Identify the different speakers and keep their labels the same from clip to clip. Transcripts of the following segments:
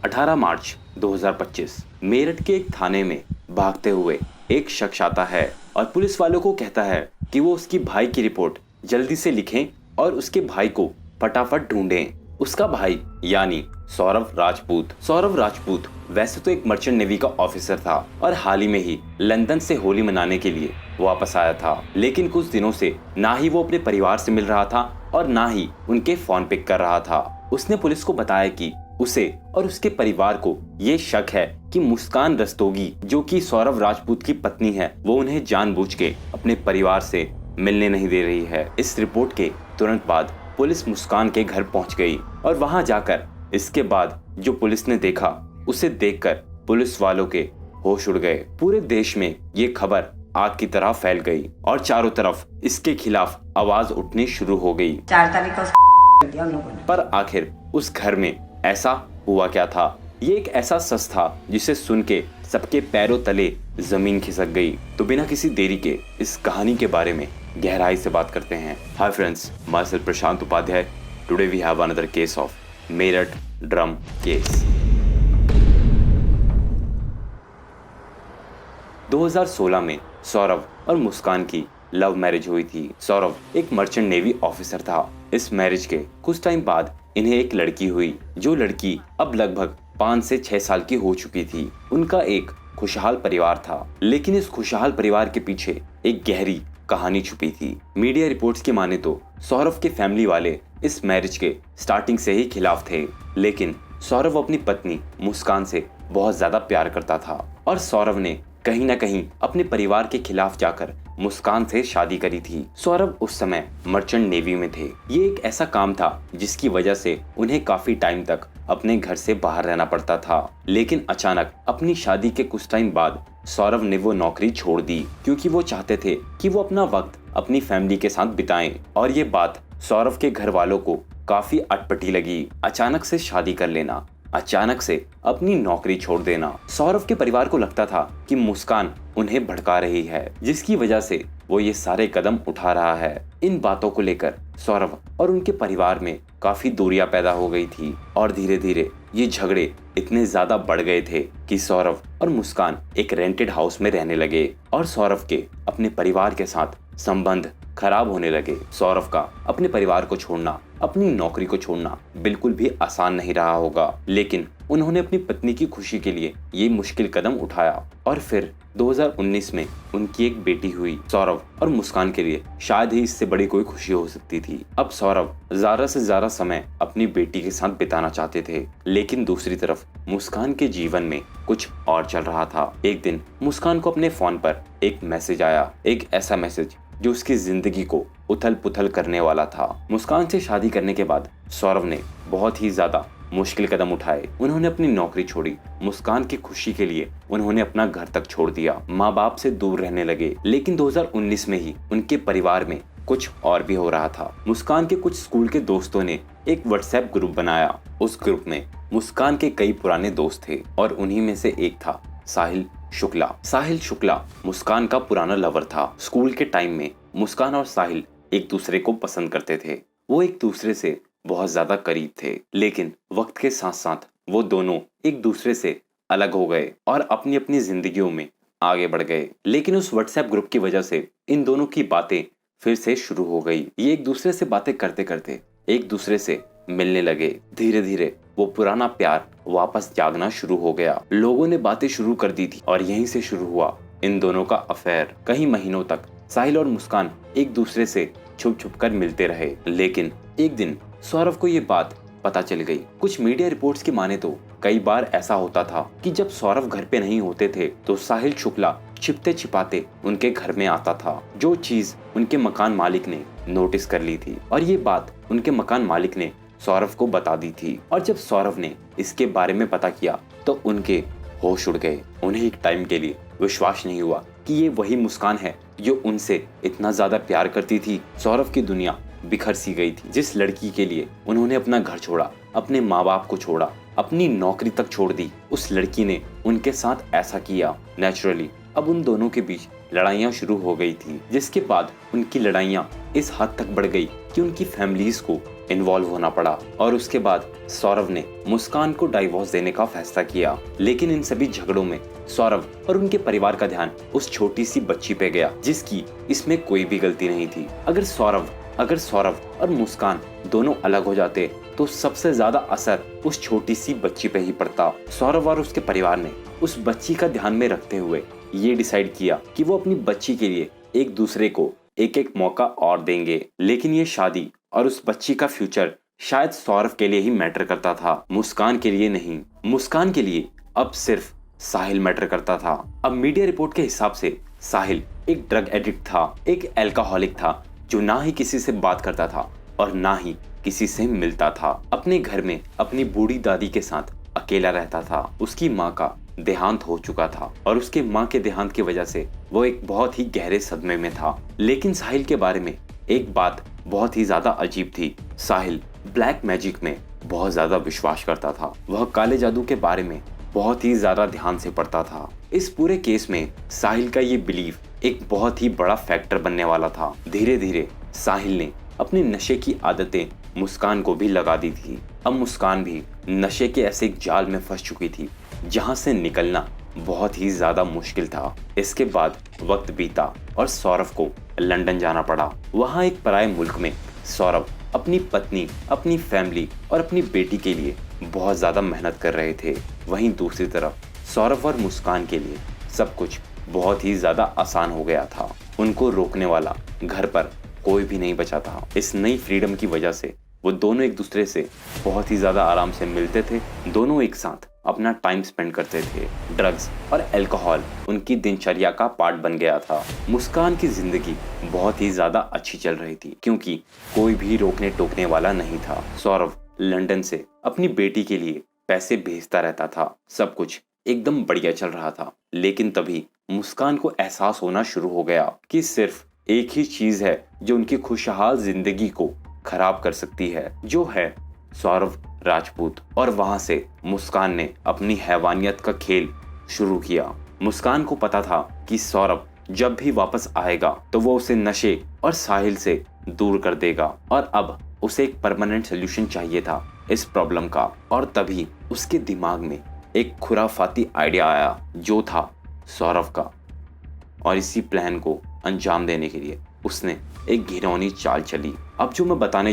Speaker 1: 18 मार्च 2025 मेरठ के एक थाने में भागते हुए एक शख्स आता है और पुलिस वालों को कहता है कि वो उसकी भाई की रिपोर्ट जल्दी से लिखें और उसके भाई को फटाफट ढूंढें। उसका भाई यानी सौरव राजपूत वैसे तो एक मर्चेंट नेवी का ऑफिसर था और हाल ही में ही लंदन से होली मनाने के लिए वापस आया था, लेकिन कुछ दिनों से ना ही वो अपने परिवार से मिल रहा था और ना ही उनके फोन पिक कर रहा था। उसने पुलिस को बताया कि उसे और उसके परिवार को ये शक है कि मुस्कान रस्तोगी, जो कि सौरव राजपूत की पत्नी है, वो उन्हें जानबूझ के अपने परिवार से मिलने नहीं दे रही है। इस रिपोर्ट के तुरंत बाद पुलिस मुस्कान के घर पहुंच गई और वहां जाकर इसके बाद जो पुलिस ने देखा उसे देखकर पुलिस वालों के होश उड़ गए। पूरे देश में ये खबर आग की तरह फैल गई और चारों तरफ इसके खिलाफ आवाज उठनी शुरू हो गई।
Speaker 2: 4 तारीख को दिया उन लोगों ने।
Speaker 1: पर आखिर उस घर में ऐसा हुआ क्या था? ये एक ऐसा सच था जिसे सुन के सबके पैरों तले जमीन खिसक गई। तो बिना किसी देरी के इस कहानी के बारे में गहराई से बात करते हैं। Hi friends, myself Prashant Upadhyay. Today we have another case of Meerut drum case. 2016 में सौरव और मुस्कान की लव मैरिज हुई थी। सौरव एक मर्चेंट नेवी ऑफिसर था। इस मैरिज के कुछ टाइम बाद इन्हें एक लड़की हुई, जो लड़की अब लगभग 5 से 6 साल की हो चुकी थी। उनका एक खुशहाल परिवार था, लेकिन इस खुशहाल परिवार के पीछे एक गहरी कहानी छुपी थी। मीडिया रिपोर्ट्स की माने तो सौरव के फैमिली वाले इस मैरिज के स्टार्टिंग से ही खिलाफ थे, लेकिन सौरव अपनी पत्नी मुस्कान से बहुत ज्यादा प्यार करता था और सौरव ने कहीं न कहीं अपने परिवार के खिलाफ जाकर मुस्कान से शादी करी थी। सौरव उस समय मर्चेंट नेवी में थे। ये एक ऐसा काम था जिसकी वजह से उन्हें काफी टाइम तक अपने घर से बाहर रहना पड़ता था, लेकिन अचानक अपनी शादी के कुछ टाइम बाद सौरव ने वो नौकरी छोड़ दी, क्योंकि वो चाहते थे कि वो अपना वक्त अपनी फैमिली के साथ बिताएं। और ये बात सौरव के घर वालों को काफी अटपटी लगी। अचानक से शादी कर लेना, अचानक से अपनी नौकरी छोड़ देना। सौरव के परिवार को लगता था कि मुस्कान उन्हें भड़का रही है, जिसकी वजह से वो ये सारे कदम उठा रहा है। इन बातों को लेकर सौरव और उनके परिवार में काफी दूरियां पैदा हो गई थी और धीरे धीरे ये झगड़े इतने ज्यादा बढ़ गए थे कि सौरव और मुस्कान एक रेंटेड हाउस में रहने लगे और सौरव के अपने परिवार के साथ संबंध खराब होने लगे। सौरव का अपने परिवार को छोड़ना, अपनी नौकरी को छोड़ना बिल्कुल भी आसान नहीं रहा होगा, लेकिन उन्होंने अपनी पत्नी की खुशी के लिए ये मुश्किल कदम उठाया और फिर 2019 में उनकी एक बेटी हुई। सौरव और मुस्कान के लिए शायद ही इससे बड़ी कोई खुशी हो सकती थी। अब सौरव ज्यादा से ज्यादा समय अपनी बेटी के साथ बिताना चाहते थे, लेकिन दूसरी तरफ मुस्कान के जीवन में कुछ और चल रहा था। एक दिन मुस्कान को अपने फोन पर एक मैसेज आया, एक ऐसा मैसेज जो उसकी जिंदगी को उथल पुथल करने वाला था। मुस्कान से शादी करने के बाद सौरव ने बहुत ही ज्यादा मुश्किल कदम उठाए। उन्होंने अपनी नौकरी छोड़ी, मुस्कान की खुशी के लिए उन्होंने अपना घर तक छोड़ दिया, माँ बाप से दूर रहने लगे। लेकिन 2019 में ही उनके परिवार में कुछ और भी हो रहा था। मुस्कान के कुछ स्कूल के दोस्तों ने एक व्हाट्सएप ग्रुप बनाया। उस ग्रुप में मुस्कान के कई पुराने दोस्त थे और उन्हीं में से एक था साहिल शुक्ला मुस्कान का पुराना लवर था। स्कूल के टाइम में मुस्कान और साहिल एक दूसरे को पसंद करते थे। वो एक दूसरे से बहुत ज्यादा करीब थे, लेकिन वक्त के साथ साथ वो दोनों एक दूसरे से अलग हो गए और अपनी अपनी जिंदगियों में आगे बढ़ गए। लेकिन उस व्हाट्सएप ग्रुप की वजह से इन दोनों की बातें फिर से शुरू हो गई। ये एक दूसरे से बातें करते करते एक दूसरे से मिलने लगे। धीरे धीरे वो पुराना प्यार वापस जागना शुरू हो गया। लोगों ने बातें शुरू कर दी थी और यहीं से शुरू हुआ इन दोनों का अफेयर। कई महीनों तक साहिल और मुस्कान एक दूसरे से छुप छुप कर मिलते रहे, लेकिन एक दिन सौरव को ये बात पता चल गई। कुछ मीडिया रिपोर्ट्स की माने तो कई बार ऐसा होता था कि जब सौरव घर पे नहीं होते थे तो साहिल शुक्ला छिपते छिपाते उनके घर में आता था, जो चीज उनके मकान मालिक ने नोटिस कर ली थी और ये बात उनके मकान मालिक ने सौरव को बता दी थी। और जब सौरव ने इसके बारे में पता किया तो उनके होश उड़ गए। उन्हें एक टाइम के लिए विश्वास नहीं हुआ कि ये वही मुस्कान है जो उनसे इतना ज्यादा प्यार करती थी। सौरव की दुनिया बिखर सी गई थी। जिस लड़की के लिए उन्होंने अपना घर छोड़ा, अपने माँ बाप को छोड़ा, अपनी नौकरी तक छोड़ दी, उस लड़की ने उनके साथ ऐसा किया। नेचुरली अब उन दोनों के बीच लड़ाइयाँ शुरू हो गई थी, जिसके बाद उनकी लड़ाइयाँ इस हद तक बढ़ गई कि उनकी फैमिलीज को इन्वॉल्व होना पड़ा और उसके बाद सौरभ ने मुस्कान को डाइवोर्स देने का फैसला किया। लेकिन इन सभी झगड़ों में सौरभ और उनके परिवार का ध्यान उस छोटी सी बच्ची पे गया जिसकी इसमें कोई भी गलती नहीं थी। अगर सौरभ और मुस्कान दोनों अलग हो जाते तो सबसे ज्यादा असर उस छोटी सी बच्ची पे ही पड़ता। सौरभ और उसके परिवार ने उस बच्ची का ध्यान में रखते हुए ये डिसाइड किया कि वो अपनी बच्ची के लिए एक दूसरे को एक एक मौका और देंगे। लेकिन ये शादी और उस बच्ची का फ्यूचर शायद सौरभ के लिए ही मैटर करता था, मुस्कान के लिए नहीं। मुस्कान के लिए अब सिर्फ साहिल मैटर करता था। अब मीडिया रिपोर्ट के हिसाब से साहिल एक ड्रग एडिक्ट था, एक अल्कोहलिक था जो ना ही किसी से बात करता था और ना ही किसी से मिलता था। अपने घर में अपनी बूढ़ी दादी के साथ अकेला रहता था। उसकी माँ का देहांत हो चुका था और उसके माँ के देहांत की वजह से वो एक बहुत ही गहरे सदमे में था। लेकिन साहिल के बारे में एक बात बहुत ही ज्यादा अजीब थी। साहिल ब्लैक मैजिक में बहुत ज्यादा विश्वास करता था। वह काले जादू के बारे में बहुत ही ज्यादा ध्यान से पढ़ता था। इस पूरे केस में साहिल का ये बिलीफ एक बहुत ही बड़ा फैक्टर बनने वाला था। धीरे धीरे साहिल ने अपनी नशे की आदतें मुस्कान को भी लगा दी थी। अब मुस्कान भी नशे के ऐसे एक जाल में फंस चुकी थी जहां से निकलना बहुत ही ज्यादा मुश्किल था। इसके बाद वक्त बीता और सौरभ को लंदन जाना पड़ा। वहां एक पराये मुल्क में सौरभ अपनी पत्नी, अपनी फैमिली और अपनी बेटी के लिए बहुत ज्यादा मेहनत कर रहे थे। वहीं दूसरी तरफ सौरभ और मुस्कान के लिए सब कुछ बहुत ही ज्यादा आसान हो गया था। उनको रोकने वाला घर पर कोई भी नहीं बचा था। इस नई फ्रीडम की वजह से वो दोनों एक दूसरे से बहुत ही ज्यादा आराम से मिलते थे। दोनों एक साथ अपना टाइम स्पेंड करते थे। ड्रग्स और अल्कोहल उनकी दिनचर्या का पार्ट बन गया था। मुस्कान की जिंदगी बहुत ही ज्यादा अच्छी चल रही थी क्योंकि कोई भी रोकने टोकने वाला नहीं था। सौरभ लंदन से अपनी बेटी के लिए पैसे भेजता रहता था। सब कुछ एकदम बढ़िया चल रहा था। लेकिन तभी मुस्कान को एहसास होना शुरू हो गया कि सिर्फ एक ही चीज है जो उनकी खुशहाल जिंदगी को खराब कर सकती है, जो है सौरभ राजपूत। और वहां से मुस्कान ने अपनी हैवानियत का खेल शुरू किया। मुस्कान को पता था कि सौरभ जब भी वापस आएगा तो वो उसे नशे और साहिल से दूर कर देगा और अब उसे एक परमानेंट सोल्यूशन चाहिए था इस प्रॉब्लम का। और तभी उसके दिमाग में एक खुराफाती आइडिया आया जो था सौरभ का। और इसी प्लान को अंजाम देने के लिए उसने एक घिनौनी चाल चली। अब जो मैं बताने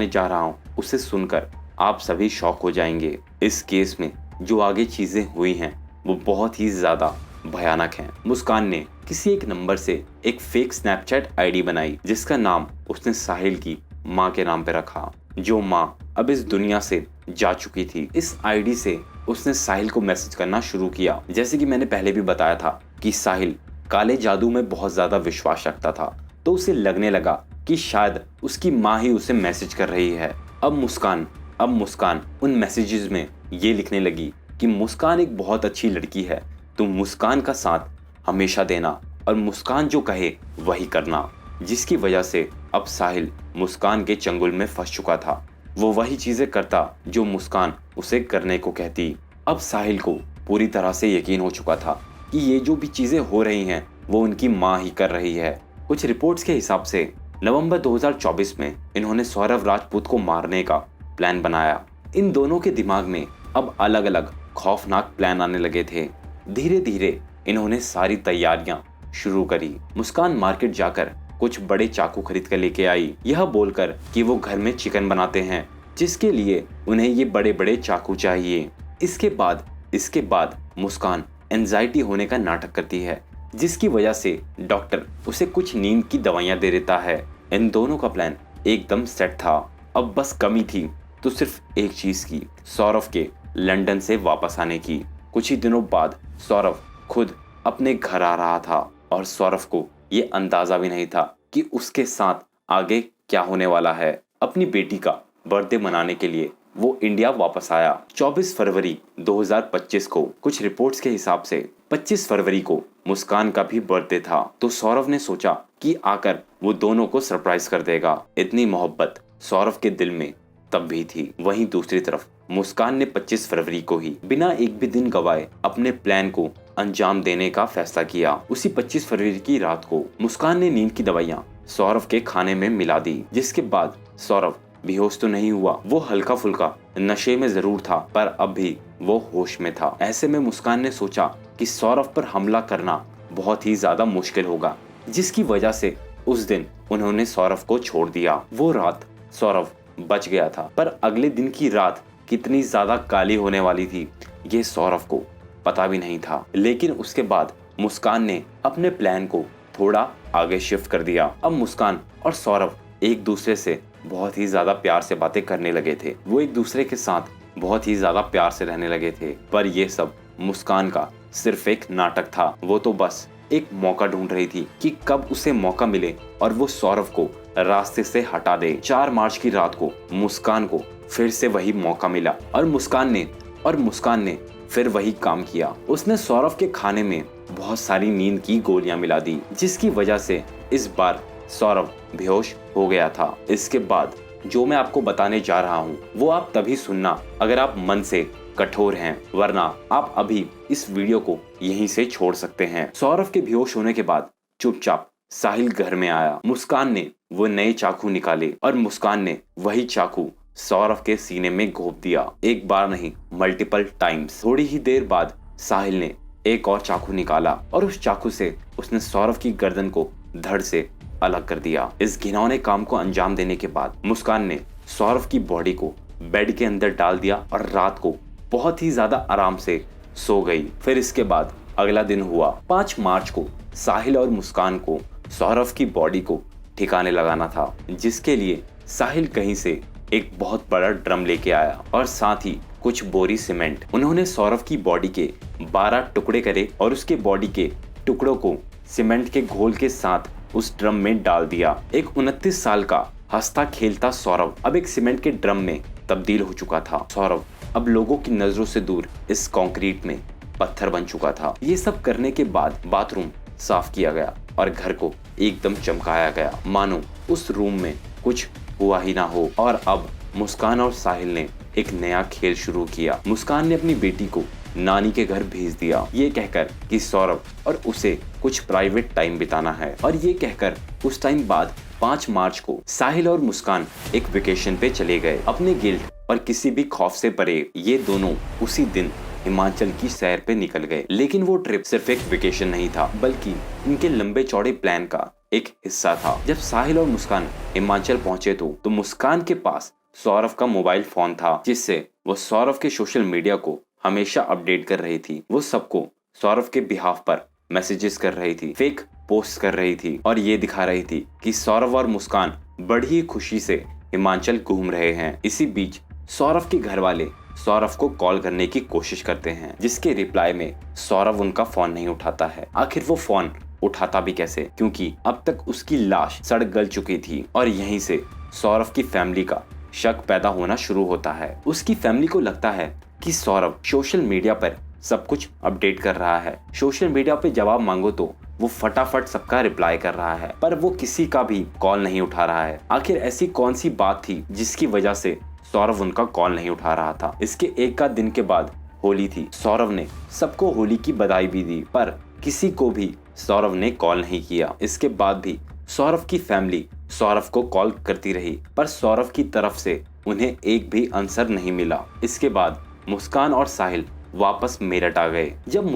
Speaker 1: जा रहा हूँ उसे सुनकर आप सभी शॉक हो जाएंगे। इस केस में जो आगे चीजें हुई हैं वो बहुत ही ज्यादा भयानक हैं। मुस्कान ने किसी एक नंबर से एक फेक स्नैपचैट आईडी बनाई जिसका नाम उसने साहिल की माँ के नाम पे रखा, जो माँ अब इस दुनिया से जा चुकी थी। इस आईडी से उसने साहिल को मैसेज करना शुरू किया। जैसे कि मैंने पहले भी बताया था कि साहिल काले जादू में बहुत ज्यादा विश्वास रखता था, तो उसे लगने लगा कि शायद उसकी माँ ही उसे मैसेज कर रही है। अब मुस्कान उन मैसेजेस में ये लिखने लगी कि मुस्कान एक बहुत अच्छी लड़की है, तुम मुस्कान का साथ हमेशा देना और मुस्कान जो कहे वही करना। जिसकी वजह से अब साहिल मुस्कान के चंगुल में फंस चुका था। वो वही चीजें करता जो मुस्कान उसे करने को कहती। अब साहिल को पूरी तरह से यकीन हो चुका था कि ये जो भी चीजें हो रही हैं वो उनकी माँ ही कर रही है। कुछ रिपोर्ट्स के हिसाब से नवंबर 2024 में इन्होंने सौरभ राजपूत को मारने का प्लान बनाया। इन दोनों के दिमाग में अब अलग अलग खौफनाक प्लान आने लगे थे। धीरे धीरे इन्होंने सारी तैयारियां शुरू करी। मुस्कान मार्केट जाकर कुछ बड़े चाकू खरीद कर लेके आई, यह बोलकर कि वो घर में चिकन बनाते हैं जिसके लिए उन्हें ये बड़े बड़े चाकू चाहिए। इसके बाद मुस्कान एंजाइटी होने का नाटक करती है जिसकी वजह से डॉक्टर उसे कुछ नींद की दवाइयां दे देता है। इन दोनों का प्लान एकदम सेट था। अब बस कमी थी तो सिर्फ एक चीज की, सौरभ के लंदन से वापस आने की। कुछ ही दिनों बाद सौरभ खुद अपने घर आ रहा था और सौरभ को ये अंदाजा भी नहीं था कि उसके साथ आगे क्या होने वाला है। अपनी बेटी का बर्थडे मनाने के लिए वो इंडिया वापस आया। 24 फरवरी 2025 को कुछ रिपोर्ट्स के हिसाब से 25 फरवरी को मुस्कान का भी बर्थडे था, तो सौरभ ने सोचा कि आकर वो दोनों को सरप्राइज कर देगा। इतनी मोहब्बत सौरभ के दिल में तब भी थी। वहीं दूसरी तरफ मुस्कान ने 25 फरवरी को ही बिना एक भी दिन गवाए अपने प्लान को अंजाम देने का फैसला किया। उसी 25 फरवरी की रात को मुस्कान ने नींद की दवाइयां सौरभ के खाने में मिला दी, जिसके बाद सौरभ बेहोश तो नहीं हुआ, वो हल्का फुल्का नशे में जरूर था, पर अब भी वो होश में था। ऐसे में मुस्कान ने सोचा कि सौरभ पर हमला करना बहुत ही ज्यादा मुश्किल होगा, जिसकी वजह से उस दिन उन्होंने सौरभ को छोड़ दिया। वो रात सौरभ बच गया था, पर अगले दिन की रात कितनी ज्यादा काली होने वाली थी ये सौरभ को पता भी नहीं था। लेकिन उसके बाद मुस्कान ने अपने प्लान को थोड़ा आगे शिफ्ट कर दिया। अब मुस्कान और सौरभ एक दूसरे से बहुत ही ज्यादा प्यार से बातें करने लगे थे। वो एक दूसरे के साथ बहुत ही ज्यादा प्यार से रहने लगे थे, पर ये सब मुस्कान का सिर्फ एक नाटक था। वो तो बस एक मौका ढूंढ रही थी कि कब उसे मौका मिले और वो सौरभ को रास्ते से हटा दे। 4 मार्च की रात को मुस्कान को फिर से वही मौका मिला और मुस्कान ने फिर वही काम किया। उसने सौरभ के खाने में बहुत सारी नींद की गोलियां मिला दी, जिसकी वजह से इस बार सौरभ बेहोश हो गया था। इसके बाद जो मैं आपको बताने जा रहा हूँ वो आप तभी सुनना अगर आप मन से कठोर हैं, वरना आप अभी इस वीडियो को यहीं से छोड़ सकते हैं। सौरभ के बेहोश होने के बाद चुपचाप साहिल घर में आया। मुस्कान ने वो नए चाकू निकाले और मुस्कान ने वही चाकू सौरभ के सीने में घोंप दिया। एक बार नहीं, मल्टीपल टाइम्स। थोड़ी ही देर बाद साहिल ने एक और चाकू निकाला और उस चाकू से उसने सौरभ की गर्दन को धड़ से अलग कर दिया। इस घिनौने काम को अंजाम देने के बाद मुस्कान ने सौरभ की बॉडी को बेड के अंदर डाल दिया और रात को बहुत ही ज्यादा आराम से सो गई। फिर इसके बाद अगला दिन हुआ। 5 मार्च को साहिल और मुस्कान को सौरभ की बॉडी को ठिकाने लगाना था, जिसके लिए साहिल कहीं से एक बहुत बड़ा ड्रम लेके आया और साथ ही कुछ बोरी सीमेंट। उन्होंने सौरभ की बॉडी के 12 टुकड़े करे और उसके बॉडी के टुकड़ों को सीमेंट के घोल के साथ उस ड्रम में डाल दिया। एक 29 साल का हंसता खेलता सौरभ अब एक सीमेंट के ड्रम में तब्दील हो चुका था। सौरभ अब लोगों की नजरों से दूर इस कंक्रीट में पत्थर बन चुका था। ये सब करने के बाद बाथरूम साफ किया गया और घर को एकदम चमकाया गया, मानो उस रूम में कुछ हुआ ही ना हो। और अब मुस्कान और साहिल ने एक नया खेल शुरू किया। मुस्कान ने अपनी बेटी को नानी के घर भेज दिया, ये कहकर कि सौरभ और उसे कुछ प्राइवेट टाइम बिताना है। और ये कहकर कुछ टाइम बाद 5 मार्च को साहिल और मुस्कान एक वेकेशन पे चले गए। अपने गिल्ट और किसी भी खौफ से परे ये दोनों उसी दिन हिमाचल की सैर पे निकल गए। लेकिन वो ट्रिप सिर्फ एक वेकेशन नहीं था, बल्कि इनके लंबे चौड़े प्लान का एक हिस्सा था। जब साहिल और मुस्कान हिमाचल पहुंचे तो मुस्कान के पास सौरभ का मोबाइल फोन था, जिससे वो सौरभ के सोशल मीडिया को हमेशा अपडेट कर रही थी। वो सबको सौरभ के बिहाफ पर मैसेजेस कर रही थी, फेक पोस्ट कर रही थी और ये दिखा रही थी कि सौरभ और मुस्कान बड़ी ही खुशी से हिमाचल घूम रहे हैं। इसी बीच सौरभ के घर वाले सौरभ को कॉल करने की कोशिश करते हैं, जिसके रिप्लाई में सौरभ उनका फोन नहीं उठाता है। आखिर वो फोन उठाता भी कैसे, क्योंकि अब तक उसकी लाश सड़ गल चुकी थी। और यहीं से सौरभ की फैमिली का शक पैदा होना शुरू होता है। उसकी फैमिली को लगता है कि सौरभ सोशल मीडिया पर सब कुछ अपडेट कर रहा है। सोशल मीडिया पे जवाब मांगो तो वो फटाफट सबका रिप्लाई कर रहा है, पर वो किसी का भी कॉल नहीं उठा रहा है। आखिर ऐसी कौन सी बात थी जिसकी वजह से सौरभ उनका कॉल नहीं उठा रहा था। इसके एक आध दिन के बाद होली थी। सौरभ ने सबको होली की बधाई भी दी, पर किसी को भी सौरभ ने कॉल नहीं किया। इसके बाद भी सौरभ की फैमिली सौरभ को कॉल करती रही, पर सौरभ की तरफ से उन्हें एक भी आंसर नहीं मिला। इसके बाद मुस्कान और साहिल वापस मेरठ आ गए। जब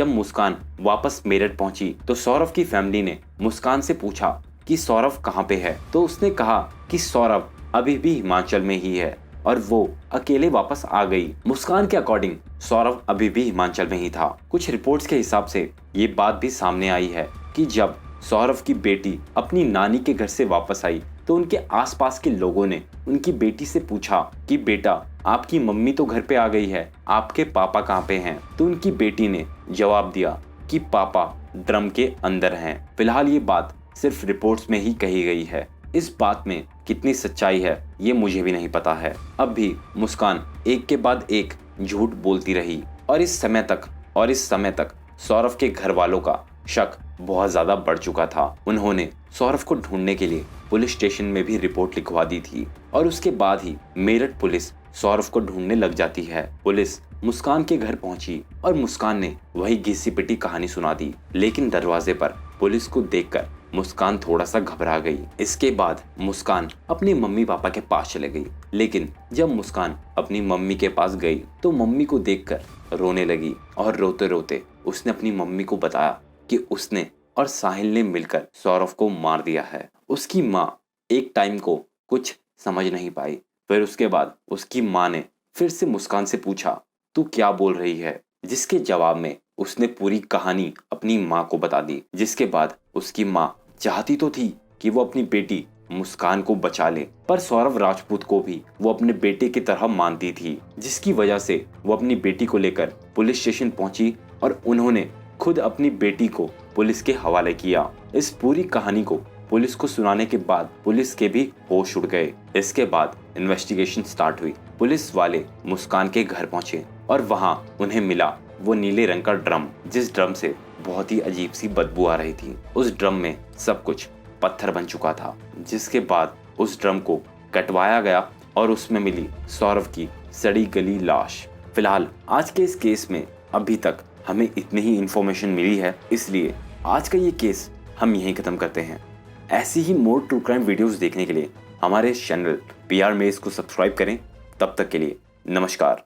Speaker 1: मुस्कान वापस मेरठ पहुंची तो सौरभ की फैमिली ने मुस्कान से पूछा कि सौरभ कहाँ पे है, तो उसने कहा कि सौरभ अभी भी हिमाचल में ही है और वो अकेले वापस आ गई। मुस्कान के अकॉर्डिंग सौरभ अभी भी हिमाचल में ही था। कुछ रिपोर्ट्स के हिसाब से ये बात भी सामने आई है कि जब सौरभ की बेटी अपनी नानी के घर से वापस आई तो उनके आसपास के लोगों ने उनकी बेटी से पूछा कि बेटा, आपकी मम्मी तो घर पे आ गई है, आपके पापा कहाँ पे हैं? तो उनकी बेटी ने जवाब दिया कि पापा ड्रम के अंदर हैं। फिलहाल ये बात सिर्फ रिपोर्ट्स में ही कही गई है। इस बात में कितनी सच्चाई है ये मुझे भी नहीं पता है। अब भी मुस्कान एक के बाद एक झूठ बोलती रही और इस समय तक सौरभ के घर वालों का शक बहुत ज्यादा बढ़ चुका था। उन्होंने सौरभ को ढूंढने के लिए पुलिस स्टेशन में भी रिपोर्ट लिखवा दी थी और उसके बाद ही मेरठ पुलिस सौरभ को ढूंढने लग जाती है। पुलिस मुस्कान के घर पहुंची और मुस्कान ने वही घिसी पिटी कहानी सुना दी, लेकिन दरवाजे पर पुलिस को देखकर मुस्कान थोड़ा सा घबरा गई। इसके बाद मुस्कान अपनी मम्मी पापा के पास चले गई, लेकिन जब मुस्कान अपनी मम्मी के पास गई तो मम्मी को देखकर रोने लगी और रोते रोते उसने अपनी मम्मी को बताया कि उसने और साहिल ने मिलकर सौरभ को मार दिया है। उसकी माँ एक टाइम को कुछ समझ नहीं पाई। फिर उसके बाद उसकी माँ ने फिर से मुस्कान से पूछा, तू क्या बोल रही है? जिसके जवाब में उसने पूरी कहानी अपनी माँ को बता दी। जिसके बाद उसकी माँ चाहती तो थी कि वो अपनी बेटी मुस्कान को बचा ले, पर सौरभ राजपूत को भी वो अपने बेटे की तरह मानती थी, जिसकी वजह से वो अपनी बेटी को लेकर पुलिस स्टेशन पहुंची और उन्होंने खुद अपनी बेटी को पुलिस के हवाले किया। इस पूरी कहानी को पुलिस को सुनाने के बाद पुलिस के भी होश उड़ गए। इसके बाद इन्वेस्टिगेशन स्टार्ट हुई। पुलिस वाले मुस्कान के घर पहुंचे और वहां उन्हें मिला वो नीले रंग का ड्रम, जिस ड्रम से बहुत ही अजीब सी बदबू आ रही थी। उस ड्रम में सब कुछ पत्थर बन चुका था। जिसके बाद उस ड्रम को कटवाया गया और उसमें मिली सौरभ की सड़ी गली लाश। फिलहाल आज के इस केस में अभी तक हमें इतनी ही इंफॉर्मेशन मिली है, इसलिए आज का ये केस हम यहीं खत्म करते हैं। ऐसी ही मोर ट्रू क्राइम वीडियोस देखने के लिए हमारे चैनल PR मेज को सब्सक्राइब करें। तब तक के लिए नमस्कार।